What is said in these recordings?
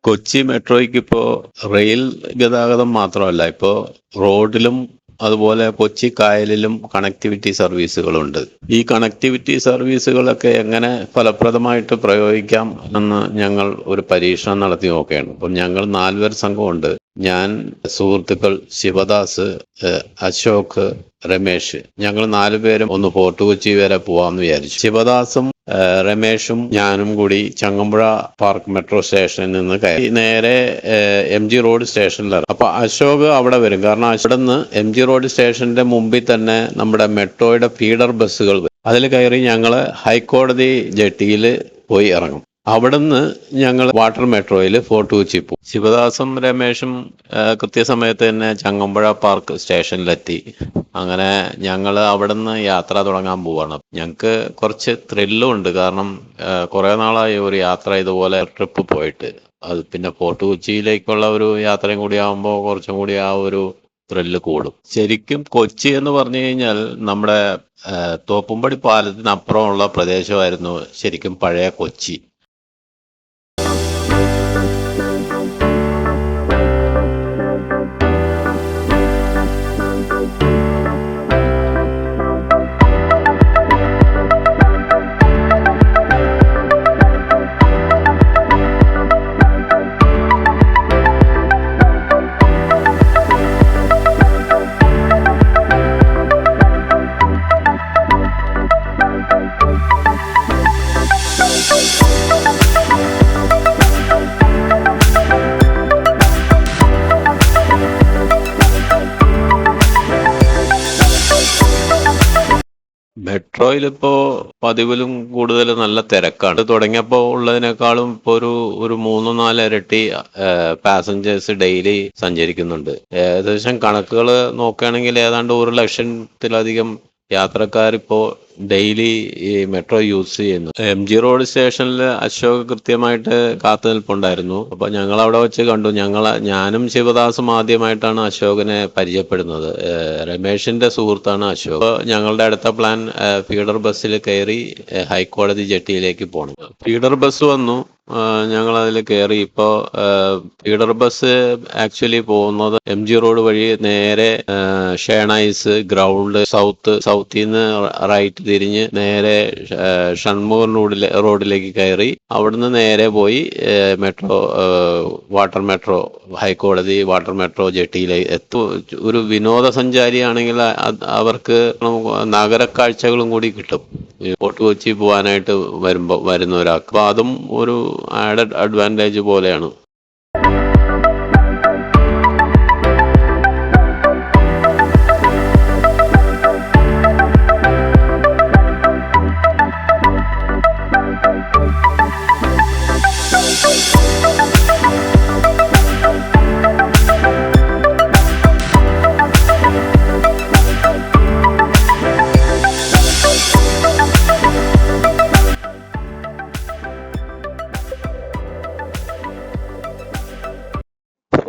കൊച്ചി മെട്രോയ്ക്ക് ഇപ്പോൾ റെയിൽ ഗതാഗതം മാത്രമല്ല, ഇപ്പോൾ റോഡിലും അതുപോലെ കൊച്ചി കായലിലും കണക്ടിവിറ്റി സർവീസുകളുണ്ട്. ഈ കണക്ടിവിറ്റി സർവീസുകളൊക്കെ എങ്ങനെ ഫലപ്രദമായിട്ട് പ്രയോഗിക്കാം എന്ന് ഞങ്ങൾ ഒരു പരീക്ഷണം നടത്തി നോക്കുകയാണ്. അപ്പം ഞങ്ങൾ 4 പേർ സംഘമുണ്ട്. ഞാൻ, സുഹൃത്തുക്കൾ ശിവദാസ്, അശോക്, രമേശ്. ഞങ്ങൾ 4 പേരും ഒന്ന് ഫോർട്ട് കൊച്ചി വരെ പോവാമെന്ന് വിചാരിച്ചു. ശിവദാസും രമേശും ഞാനും കൂടി ചങ്ങമ്പുഴ പാർക്ക് മെട്രോ സ്റ്റേഷനിൽ നിന്ന് കയറി നേരെ MG റോഡ് സ്റ്റേഷനിലിറങ്ങി. അപ്പൊ അശോക് അവിടെ വരും. കാരണം അവിടെ നിന്ന് MG റോഡ് സ്റ്റേഷന്റെ മുമ്പിൽ തന്നെ നമ്മുടെ മെട്രോയുടെ ഫീഡർ ബസ്സുകൾ വരും. അതിൽ കയറി ഞങ്ങൾ ഹൈക്കോടതി ജെട്ടിയിൽ പോയി ഇറങ്ങും. അവിടുന്ന് ഞങ്ങൾ വാട്ടർ മെട്രോയിൽ ഫോർട്ട് കൊച്ചി പോകും. ശിവദാസും രമേശും കൃത്യസമയത്ത് തന്നെ ചങ്ങമ്പുഴ പാർക്ക് സ്റ്റേഷനിലെത്തി. അങ്ങനെ ഞങ്ങൾ അവിടുന്ന് യാത്ര തുടങ്ങാൻ പോവാണ്. ഞങ്ങൾക്ക് കുറച്ച് ത്രില്ലും ഉണ്ട്. കാരണം കുറേ നാളായി ഒരു യാത്ര ഇതുപോലെ ട്രിപ്പ് പോയിട്ട്. അത് പിന്നെ ഫോർട്ട് കൊച്ചിയിലേക്കുള്ള ഒരു യാത്രയും കൂടി ആകുമ്പോൾ കുറച്ചും കൂടി ആ ഒരു ത്രില്ല് കൂടും. ശരിക്കും കൊച്ചി എന്ന് പറഞ്ഞു കഴിഞ്ഞാൽ നമ്മുടെ തോപ്പുംപടി പാലത്തിനപ്പുറമുള്ള പ്രദേശമായിരുന്നു ശരിക്കും പഴയ കൊച്ചി. മെട്രോയിലിപ്പോ പതിവിലും കൂടുതൽ നല്ല തിരക്കാണ്. തുടങ്ങിയപ്പോൾ ഉള്ളതിനേക്കാളും ഇപ്പോൾ ഒരു 3-4 ഇരട്ടി പാസഞ്ചേഴ്സ് ഡെയിലി സഞ്ചരിക്കുന്നുണ്ട്. ഏകദേശം കണക്കുകൾ നോക്കുകയാണെങ്കിൽ ഏതാണ്ട് 1 ലക്ഷത്തിലധികം യാത്രക്കാരിപ്പോൾ ഡെയിലി ഈ മെട്രോ യൂസ് ചെയ്യുന്നു. MG റോഡ് സ്റ്റേഷനിൽ അശോക് കൃത്യമായിട്ട് കാത്തു നിൽപ്പുണ്ടായിരുന്നു. അപ്പൊ ഞങ്ങൾ അവിടെ വെച്ച് കണ്ടു. ഞാനും ശിവദാസും ആദ്യമായിട്ടാണ് അശോകിനെ പരിചയപ്പെടുന്നത്. രമേശിന്റെ സുഹൃത്താണ് അശോക്. ഞങ്ങളുടെ അടുത്ത പ്ലാൻ ഫീഡർ ബസ്സിൽ കയറി ഹൈക്കോടതി ജെട്ടിയിലേക്ക് പോകണം. ഫീഡർ ബസ് വന്നു. ഞങ്ങൾ അതിൽ കയറി. ഇപ്പോൾ ഫീഡർ ബസ് ആക്ച്വലി പോകുന്നത് MG റോഡ് വഴി നേരെ ഷേണൈസ് ഗ്രൗണ്ട് സൗത്തിൽ നിന്ന് റൈറ്റ് തിരിഞ്ഞ് നേരെ ഷൺമുഖൻ റോഡിലേക്ക് കയറി അവിടുന്ന് നേരെ പോയി വാട്ടർ മെട്രോ ഹൈക്കോടതി വാട്ടർ മെട്രോ ജെട്ടിയിലേക്ക് എത്തും. ഒരു വിനോദസഞ്ചാരിയാണെങ്കിൽ അവർക്ക് നഗരക്കാഴ്ചകളും കൂടി കിട്ടും. ഫോർട്ട് കൊച്ചി പോകാനായിട്ട് വരുന്ന ഒരാൾക്ക്. അപ്പോൾ അതും ഒരു ആഡഡ് അഡ്വാൻറ്റേജ് പോലെയാണ്.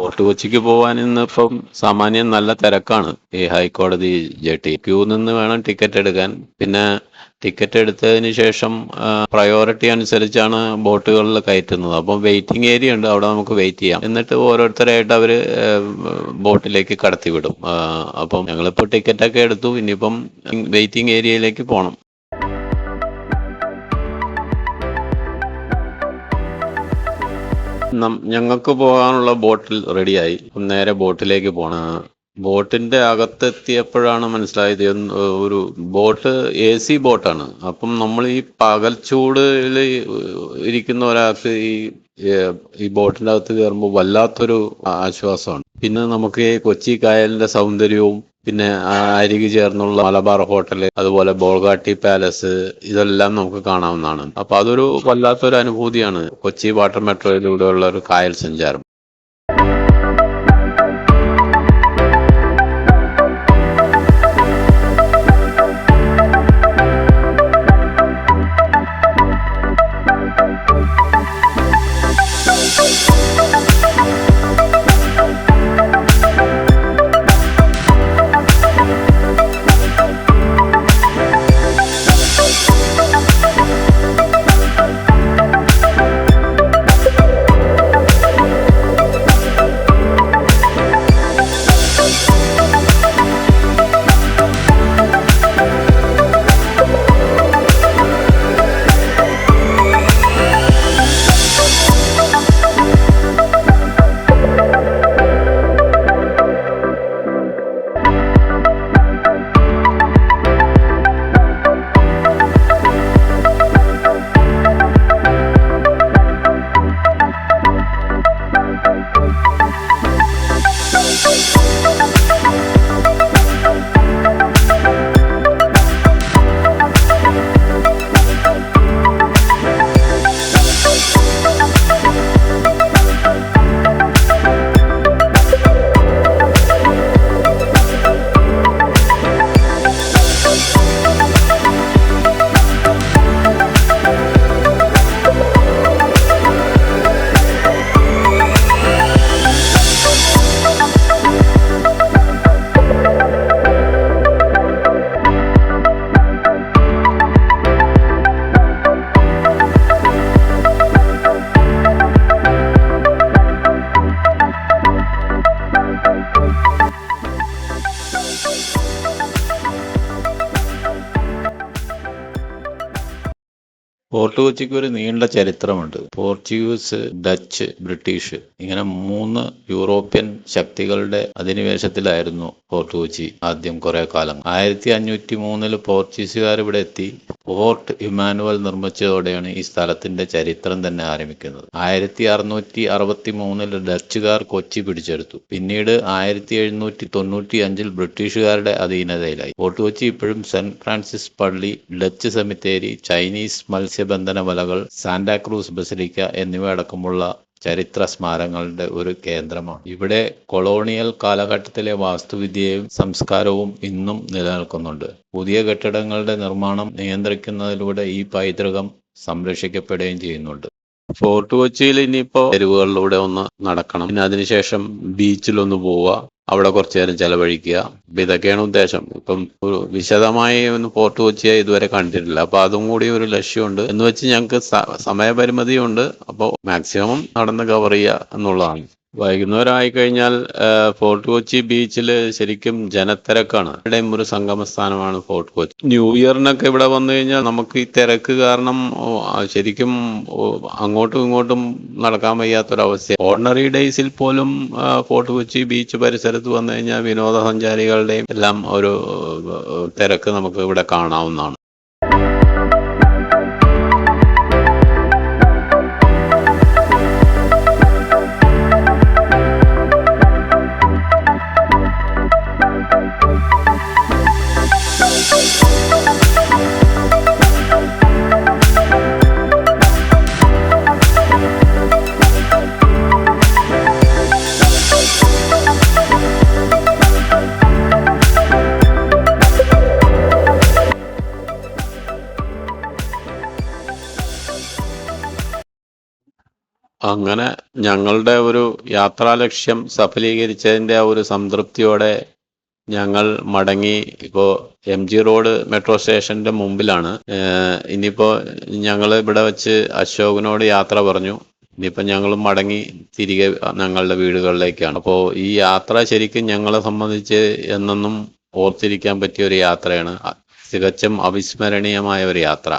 ഫോർട്ട് കൊച്ചിക്ക് പോകാൻ ഇന്നിപ്പം സാമാന്യം നല്ല തിരക്കാണ്. ഈ ഹൈക്കോടതി ജെട്ടി ക്യൂ നിന്ന് വേണം ടിക്കറ്റ് എടുക്കാൻ. പിന്നെ ടിക്കറ്റ് എടുത്തതിന് ശേഷം പ്രയോറിറ്റി അനുസരിച്ചാണ് ബോട്ടുകളിൽ കയറ്റുന്നത്. അപ്പം വെയിറ്റിംഗ് ഏരിയ ഉണ്ട്, അവിടെ നമുക്ക് വെയിറ്റ് ചെയ്യാം. എന്നിട്ട് ഓരോരുത്തരായിട്ട് അവർ ബോട്ടിലേക്ക് കടത്തിവിടും. അപ്പം ഞങ്ങളിപ്പോൾ ടിക്കറ്റൊക്കെ എടുത്തു. ഇനിയിപ്പം വെയിറ്റിംഗ് ഏരിയയിലേക്ക് പോകണം. ഞങ്ങൾക്ക് പോകാനുള്ള ബോട്ടിൽ റെഡിയായി. നേരെ ബോട്ടിലേക്ക് പോകണം. ബോട്ടിന്റെ അകത്തെത്തിയപ്പോഴാണ് മനസ്സിലായത് ഒരു ബോട്ട് AC ബോട്ടാണ്. അപ്പം നമ്മൾ ഈ പകൽ ചൂടിൽ ഇരിക്കുന്ന ഒരാൾക്ക് ഈ ബോട്ടിന്റെ അകത്ത് കയറുമ്പോൾ വല്ലാത്തൊരു ആശ്വാസമാണ്. പിന്നെ നമുക്ക് ഈ കൊച്ചി കായലിന്റെ സൗന്ദര്യവും പിന്നെ അരികു ചേർന്നുള്ള മലബാർ ഹോട്ടൽ അതുപോലെ ബോൾഗാട്ടി പാലസ് ഇതെല്ലാം നമുക്ക് കാണാവുന്നതാണ്. അപ്പൊ അതൊരു വല്ലാത്തൊരു അനുഭൂതിയാണ് കൊച്ചി വാട്ടർ മെട്രോയിലൂടെയുള്ള ഒരു കായൽ സഞ്ചാരം. ഫോർട്ട് കൊച്ചിക്ക് ഒരു നീണ്ട ചരിത്രമുണ്ട്. പോർച്ചുഗീസ്, ഡച്ച്, ബ്രിട്ടീഷ് ഇങ്ങനെ 3 യൂറോപ്യൻ ശക്തികളുടെ അധിനിവേശത്തിലായിരുന്നു ഫോർട്ട് കൊച്ചി ആദ്യം കുറെ കാലം. 1503 പോർച്ചുഗീസുകാർ ഇവിടെ എത്തി ഫോർട്ട് ഇമ്മാനുവൽ നിർമ്മിച്ചതോടെയാണ് ഈ സ്ഥലത്തിന്റെ ചരിത്രം തന്നെ ആരംഭിക്കുന്നത്. 1663 ഡച്ചുകാർ കൊച്ചി പിടിച്ചെടുത്തു. പിന്നീട് 1795 ബ്രിട്ടീഷുകാരുടെ അധീനതയിലായി. ഫോർട്ട് കൊച്ചി ഇപ്പോഴും സെന്റ് ഫ്രാൻസിസ് പള്ളി, ഡച്ച് സെമിത്തേരി, ചൈനീസ് മത്സ്യബന്ധന വലകൾ, സാന്റാക്രൂസ് ബസിലിക്ക എന്നിവ അടക്കമുള്ള ചരിത്ര സ്മാരകങ്ങളുടെ ഒരു കേന്ദ്രമാണ്. ഇവിടെ കൊളോണിയൽ കാലഘട്ടത്തിലെ വാസ്തുവിദ്യയും സംസ്കാരവും ഇന്നും നിലനിൽക്കുന്നുണ്ട്. പുതിയ കെട്ടിടങ്ങളുടെ നിർമ്മാണം നിയന്ത്രിക്കുന്നതിലൂടെ ഈ പൈതൃകം സംരക്ഷിക്കപ്പെടുകയും ചെയ്യുന്നുണ്ട്. ഫോർട്ട് കൊച്ചിയിൽ ഇനിയിപ്പോ തെരുവുകളിലൂടെ ഒന്ന് നടക്കണം, പിന്നെ അതിനുശേഷം ബീച്ചിലൊന്ന് പോവുക, അവിടെ കുറച്ചു നേരം ചെലവഴിക്കുക. അപ്പൊ ഇതൊക്കെയാണ് ഉദ്ദേശം. ഇപ്പം ഒരു വിശദമായി ഒന്ന് ഫോർട്ട് കൊച്ചിയെ ഇതുവരെ കണ്ടിട്ടില്ല. അപ്പൊ അതും കൂടി ഒരു ലക്ഷ്യമുണ്ട്. എന്ന് വെച്ച് ഞങ്ങൾക്ക് സമയപരിമിതിയുണ്ട്. അപ്പോൾ മാക്സിമം നടന്ന് കവർ ചെയ്യുക എന്നുള്ളതാണ്. വൈകുന്നേരം ആയിക്കഴിഞ്ഞാൽ ഫോർട്ട് കൊച്ചി ബീച്ചിൽ ശരിക്കും ജനത്തിരക്കാണ്. ഇവിടെയും ഒരു സംഗമ സ്ഥാനമാണ് ഫോർട്ട് കൊച്ചി. ന്യൂ ഇയറിനൊക്കെ ഇവിടെ വന്നു കഴിഞ്ഞാൽ നമുക്ക് ഈ തിരക്ക് കാരണം ശരിക്കും അങ്ങോട്ടും ഇങ്ങോട്ടും നടക്കാൻ വയ്യാത്തൊരവസ്ഥ. ഓർഡിനറി ഡേയ്സിൽ പോലും ഫോർട്ട് കൊച്ചി ബീച്ച് പരിസരത്ത് വന്നു കഴിഞ്ഞാൽ വിനോദസഞ്ചാരികളുടെയും എല്ലാം ഒരു തിരക്ക് നമുക്ക് ഇവിടെ കാണാവുന്നതാണ്. അങ്ങനെ ഞങ്ങളുടെ ഒരു യാത്രാ ലക്ഷ്യം സഫലീകരിച്ചതിൻ്റെ ആ ഒരു സംതൃപ്തിയോടെ ഞങ്ങൾ മടങ്ങി. ഇപ്പോൾ MG റോഡ് മെട്രോ സ്റ്റേഷന്റെ മുമ്പിലാണ്. ഇനിയിപ്പോൾ ഞങ്ങൾ ഇവിടെ വെച്ച് അശോകനോട് യാത്ര പറഞ്ഞു. ഇനിയിപ്പോൾ ഞങ്ങൾ മടങ്ങി തിരികെ ഞങ്ങളുടെ വീടുകളിലേക്കാണ്. അപ്പോൾ ഈ യാത്ര ശരിക്കും ഞങ്ങളെ സംബന്ധിച്ച് എന്നെന്നും ഓർത്തിരിക്കാൻ പറ്റിയ ഒരു യാത്രയാണ്. തികച്ചും അവിസ്മരണീയമായ ഒരു യാത്ര.